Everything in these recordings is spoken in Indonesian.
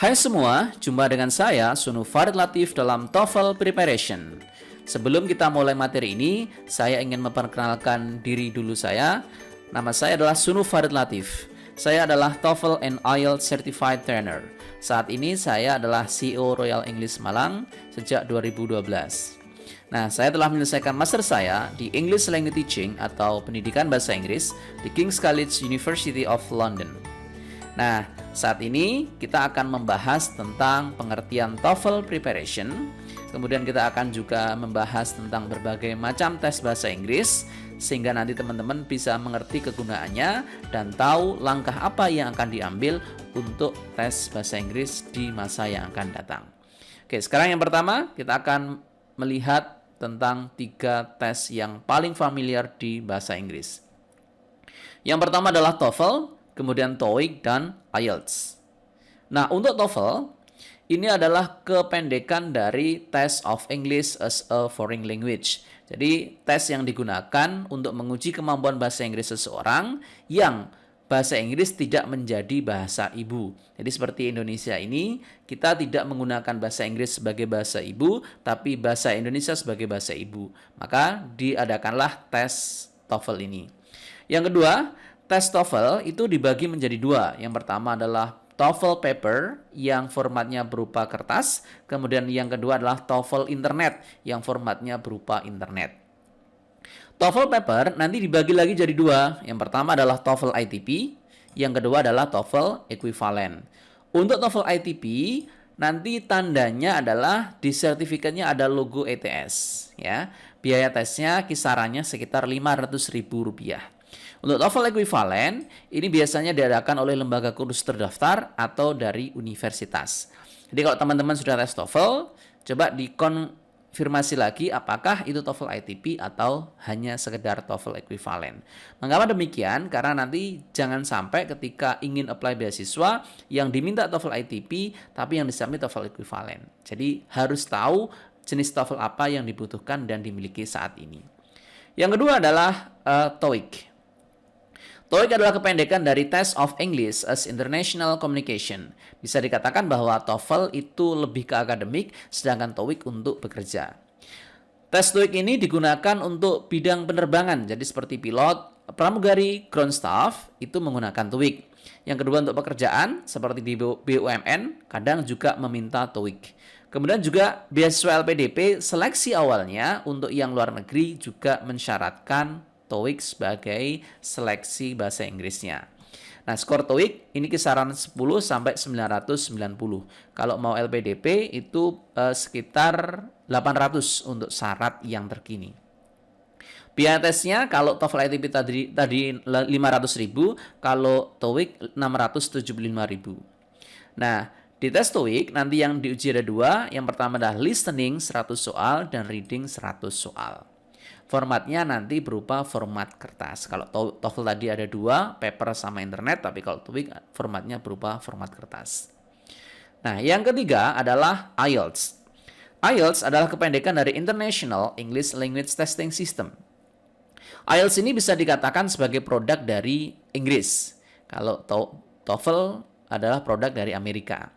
Hai semua, jumpa dengan saya Sunu Farid Latif dalam TOEFL Preparation. Sebelum kita mulai materi ini, saya ingin memperkenalkan diri dulu saya. Nama saya adalah Sunu Farid Latif. Saya adalah TOEFL and IELTS Certified Trainer. Saat ini saya adalah CEO Royal English Malang sejak 2012. Nah, saya telah menyelesaikan master saya di English Language Teaching atau pendidikan bahasa Inggris di King's College University of London. Nah, saat ini kita akan membahas tentang pengertian TOEFL preparation. Kemudian kita akan juga membahas tentang berbagai macam tes bahasa Inggris sehingga nanti teman-teman bisa mengerti kegunaannya dan tahu langkah apa yang akan diambil untuk tes bahasa Inggris di masa yang akan datang. Oke, sekarang yang pertama kita akan melihat tentang 3 tes yang paling familiar di bahasa Inggris. Yang pertama adalah TOEFL, kemudian TOEIC, dan IELTS. Nah, untuk TOEFL, ini adalah kependekan dari Test of English as a Foreign Language. Jadi, tes yang digunakan untuk menguji kemampuan bahasa Inggris seseorang yang bahasa Inggris tidak menjadi bahasa ibu. Jadi, seperti Indonesia ini, kita tidak menggunakan bahasa Inggris sebagai bahasa ibu, tapi bahasa Indonesia sebagai bahasa ibu. Maka, diadakanlah tes TOEFL ini. Yang kedua, tes TOEFL itu dibagi menjadi 2. Yang pertama adalah TOEFL paper yang formatnya berupa kertas. Kemudian yang kedua adalah TOEFL internet yang formatnya berupa internet. TOEFL paper nanti dibagi lagi jadi 2. Yang pertama adalah TOEFL ITP. Yang kedua adalah TOEFL equivalent. Untuk TOEFL ITP nanti tandanya adalah di sertifikatnya ada logo ETS. Ya. Biaya tesnya kisarannya sekitar Rp500.000. Untuk TOEFL equivalent, ini biasanya diadakan oleh lembaga kursus terdaftar atau dari universitas. Jadi kalau teman-teman sudah tes TOEFL, coba dikonfirmasi lagi apakah itu TOEFL ITP atau hanya sekedar TOEFL equivalent. Mengapa demikian? Karena nanti jangan sampai ketika ingin apply beasiswa yang diminta TOEFL ITP, tapi yang disubmit TOEFL equivalent. Jadi harus tahu jenis TOEFL apa yang dibutuhkan dan dimiliki saat ini. Yang kedua adalah TOEIC. TOEIC adalah kependekan dari Test of English as International Communication. Bisa dikatakan bahwa TOEFL itu lebih ke akademik, sedangkan TOEIC untuk bekerja. Tes TOEIC ini digunakan untuk bidang penerbangan, jadi seperti pilot, pramugari, ground staff, itu menggunakan TOEIC. Yang kedua untuk pekerjaan, seperti di BUMN, kadang juga meminta TOEIC. Kemudian juga beasiswa LPDP, seleksi awalnya untuk yang luar negeri juga mensyaratkan TOEIC sebagai seleksi bahasa Inggrisnya. Nah, skor TOEIC ini kisaran 10 sampai 990. Kalau mau LPDP itu sekitar 800 untuk syarat yang terkini. Biaya tesnya kalau TOEFL ITP tadi 500.000, kalau TOEIC 675.000. Nah, di tes TOEIC nanti yang diuji ada 2. Yang pertama adalah listening 100 soal dan reading 100 soal. Formatnya nanti berupa format kertas. Kalau TOEFL tadi ada 2, paper sama internet, tapi kalau TOEIC formatnya berupa format kertas. Nah, yang ketiga adalah IELTS. IELTS adalah kependekan dari International English Language Testing System. IELTS ini bisa dikatakan sebagai produk dari Inggris. Kalau TOEFL adalah produk dari Amerika.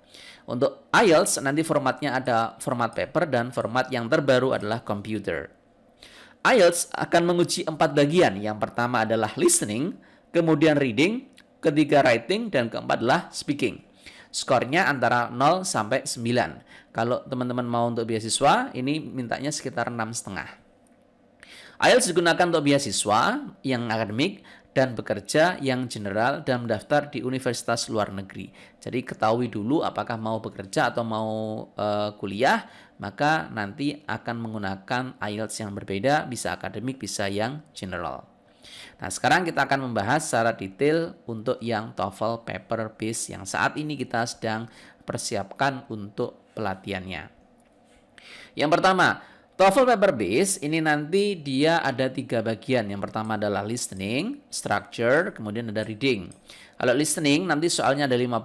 Untuk IELTS nanti formatnya ada format paper dan format yang terbaru adalah computer. IELTS akan menguji 4 bagian. Yang pertama adalah listening, kemudian reading, ketiga writing, dan keempat adalah speaking. Skornya antara 0 sampai 9. Kalau teman-teman mau untuk beasiswa, ini mintanya sekitar 6,5. IELTS digunakan untuk beasiswa yang akademik dan bekerja yang general dan mendaftar di universitas luar negeri. Jadi ketahui dulu apakah mau bekerja atau mau kuliah, maka nanti akan menggunakan IELTS yang berbeda, bisa akademik, bisa yang general. Nah, sekarang kita akan membahas secara detail untuk yang TOEFL paper base yang saat ini kita sedang persiapkan untuk pelatihannya. Yang pertama, TOEFL paper base ini nanti dia ada 3 bagian. Yang pertama adalah listening, structure, kemudian ada reading. Kalau listening nanti soalnya ada 50,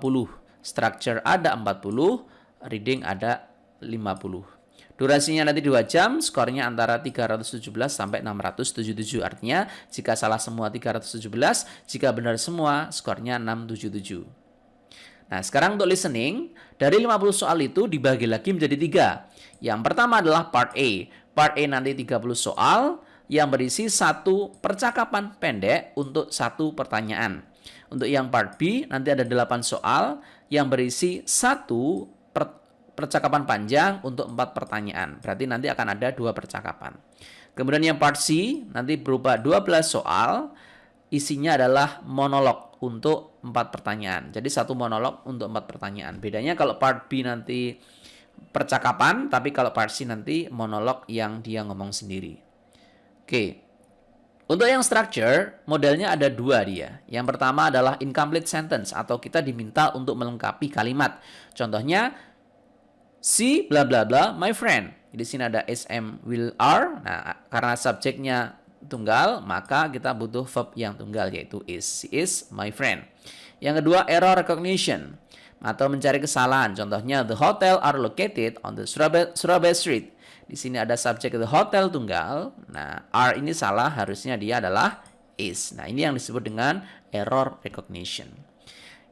structure ada 40, reading ada 50. Durasinya nanti 2 jam, skornya antara 317 sampai 677. Artinya jika salah semua 317, jika benar semua skornya 677. Nah, sekarang untuk listening, dari 50 soal itu dibagi lagi menjadi 3. Yang pertama adalah part A. Part A nanti 30 soal yang berisi satu percakapan pendek untuk satu pertanyaan. Untuk yang part B nanti ada 8 soal yang berisi satu percakapan panjang untuk 4 pertanyaan. Berarti nanti akan ada 2 percakapan. Kemudian yang part C nanti berupa 12 soal, isinya adalah monolog untuk 4 pertanyaan. Jadi satu monolog untuk 4 pertanyaan. Bedanya kalau part B nanti percakapan, tapi kalau part C nanti monolog yang dia ngomong sendiri. Oke. Untuk yang structure, modelnya ada 2 dia. Yang pertama adalah incomplete sentence atau kita diminta untuk melengkapi kalimat. Contohnya, si bla bla bla my friend. Di sini ada SM will are. Nah, karena subjeknya tunggal, maka kita butuh verb yang tunggal yaitu is. She is my friend. Yang kedua, error recognition atau mencari kesalahan. Contohnya, the hotel are located on the Surabaya Street. Di sini ada subjek the hotel tunggal. Nah, are ini salah, harusnya dia adalah is. Nah, ini yang disebut dengan error recognition.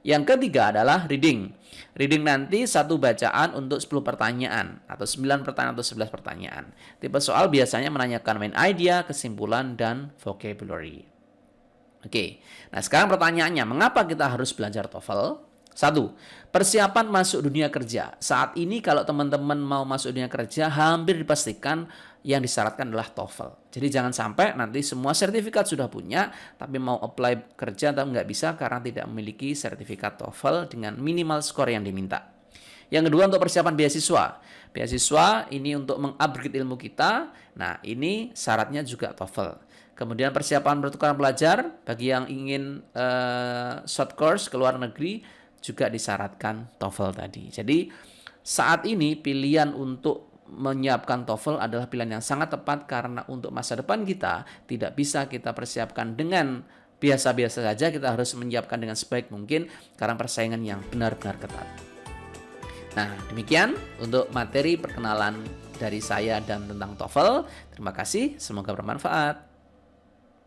Yang ketiga adalah reading. Reading nanti satu bacaan untuk 10 pertanyaan atau 9 pertanyaan atau 11 pertanyaan. Tipe soal biasanya menanyakan main idea, kesimpulan, dan vocabulary. Oke, nah sekarang pertanyaannya, mengapa kita harus belajar TOEFL? 1. Persiapan masuk dunia kerja. Saat ini kalau teman-teman mau masuk dunia kerja, hampir dipastikan yang disyaratkan adalah TOEFL. Jadi jangan sampai nanti semua sertifikat sudah punya, tapi mau apply kerja tapi nggak bisa karena tidak memiliki sertifikat TOEFL dengan minimal skor yang diminta. Yang kedua untuk persiapan beasiswa. Beasiswa ini untuk mengupgrade ilmu kita. Nah ini syaratnya juga TOEFL. Kemudian persiapan pertukaran pelajar bagi yang ingin short course ke luar negeri juga disyaratkan TOEFL tadi. Jadi saat ini pilihan untuk menyiapkan TOEFL adalah pilihan yang sangat tepat karena untuk masa depan kita tidak bisa kita persiapkan dengan biasa-biasa saja, kita harus menyiapkan dengan sebaik mungkin karena persaingan yang benar-benar ketat. Nah, demikian untuk materi perkenalan dari saya dan tentang TOEFL. Terima kasih, semoga bermanfaat.